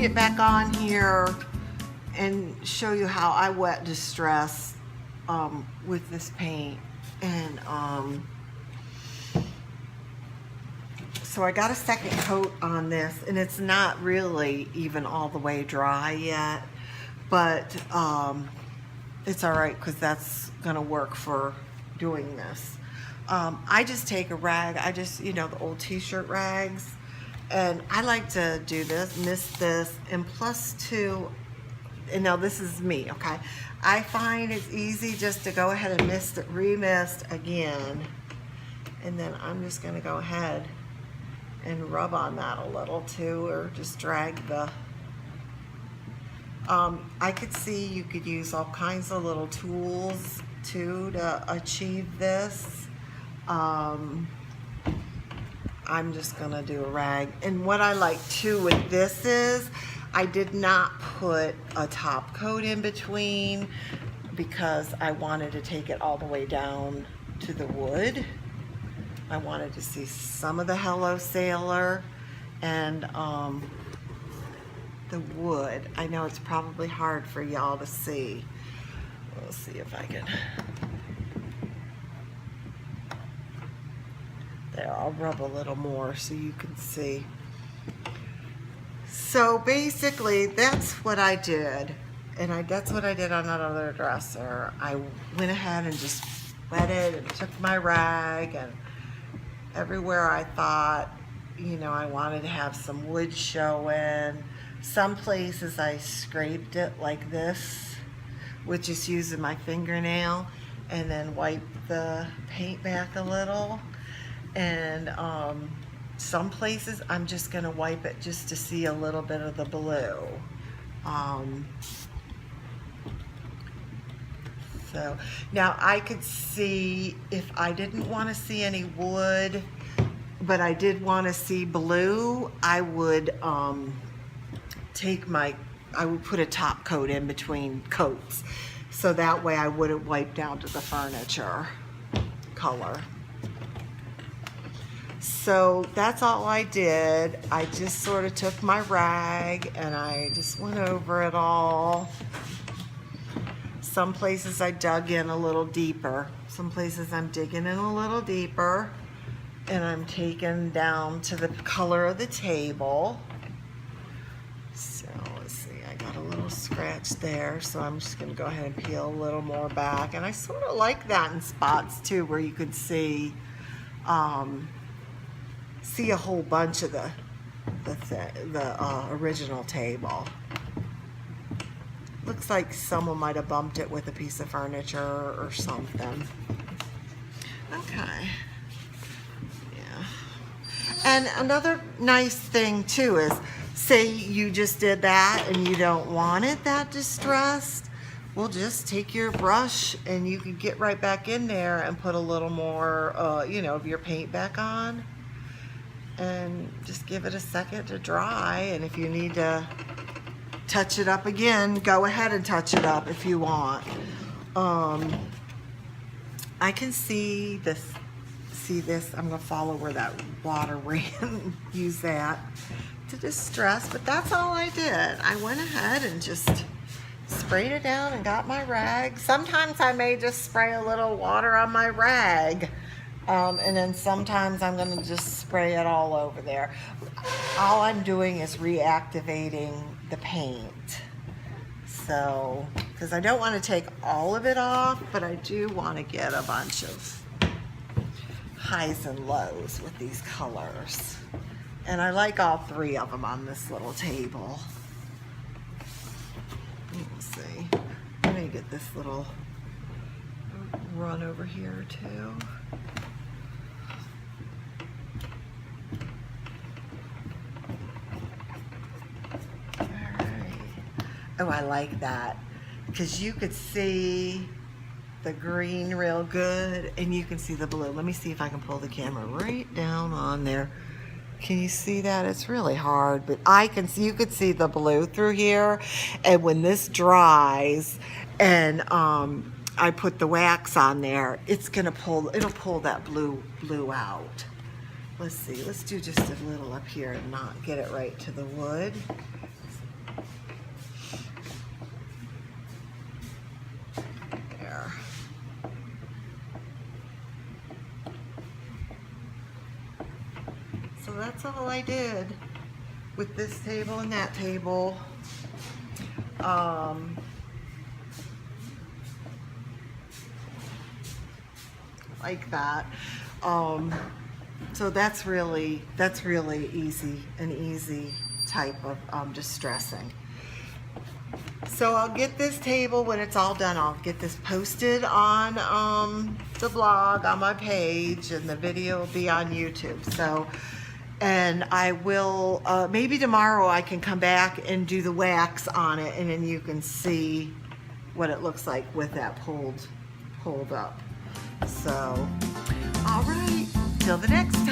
get back on here and show you how I wet distress with this paint. And so I got a second coat on this, and it's not really even all the way dry yet, but it's all right because that's gonna work for doing this. I just take a rag, the old t-shirt rags, and I like to do this, mist this, and plus two, and now this is me, okay? I find it's easy just to go ahead and mist it, remist again, and then I'm just gonna go ahead and rub on that a little too, or just drag the, I could see you could use all kinds of little tools too to achieve this. I'm just gonna do a rag. And what I like too with this is I did not put a top coat in between because I wanted to take it all the way down to the wood. I wanted to see some of the Hello Sailor and the wood. I know it's probably hard for y'all to see. We'll see if I can. There, I'll rub a little more so you can see. So basically, that's what I did. And that's what I did on that other dresser. I went ahead and just wetted and took my rag, and everywhere I thought, I wanted to have some wood showing. Some places I scraped it like this with just using my fingernail, and then wiped the paint back a little. And some places I'm just gonna wipe it just to see a little bit of the blue. So now I could see, if I didn't want to see any wood, but I did want to see blue, I would I would put a top coat in between coats, so that way I wouldn't wipe down to the furniture color. So that's all I did. I just sort of took my rag and I just went over it all. Some places I dug in a little deeper. Some places I'm digging in a little deeper, and I'm taking down to the color of the table. So let's see, I got a little scratch there, so I'm just gonna go ahead and peel a little more back. And I sort of like that in spots too, where you could see a whole bunch of the original table. Looks like someone might have bumped it with a piece of furniture or something. Okay. Yeah. And another nice thing too is, say you just did that and you don't want it that distressed, well, just take your brush and you can get right back in there and put a little more, of your paint back on. And just give it a second to dry, and if you need to touch it up again, go ahead and touch it up if you want. I can see this, I'm gonna follow where that water ran, use that to distress, but that's all I did. I went ahead and just sprayed it down and got my rag. Sometimes I may just spray a little water on my rag. And then sometimes I'm going to just spray it all over there. All I'm doing is reactivating the paint. So, because I don't want to take all of it off, but I do want to get a bunch of highs and lows with these colors. And I like all three of them on this little table. Let's see. Let me get this little run over here too. Oh, I like that, because you could see the green real good, and you can see the blue. Let me see if I can pull the camera right down on there. Can you see that? It's really hard, but I can see, you could see the blue through here. And when this dries and I put the wax on there, it'll pull that blue out. Let's see, let's do just a little up here and not get it right to the wood. that's all I did with this table and that table. Like that. So that's really easy, an easy type of distressing. So I'll get this table when it's all done. I'll get this posted on the blog, on my page, and the video will be on YouTube. So, and I will, maybe tomorrow I can come back and do the wax on it, and then you can see what it looks like with that pulled up. So, all right, till the next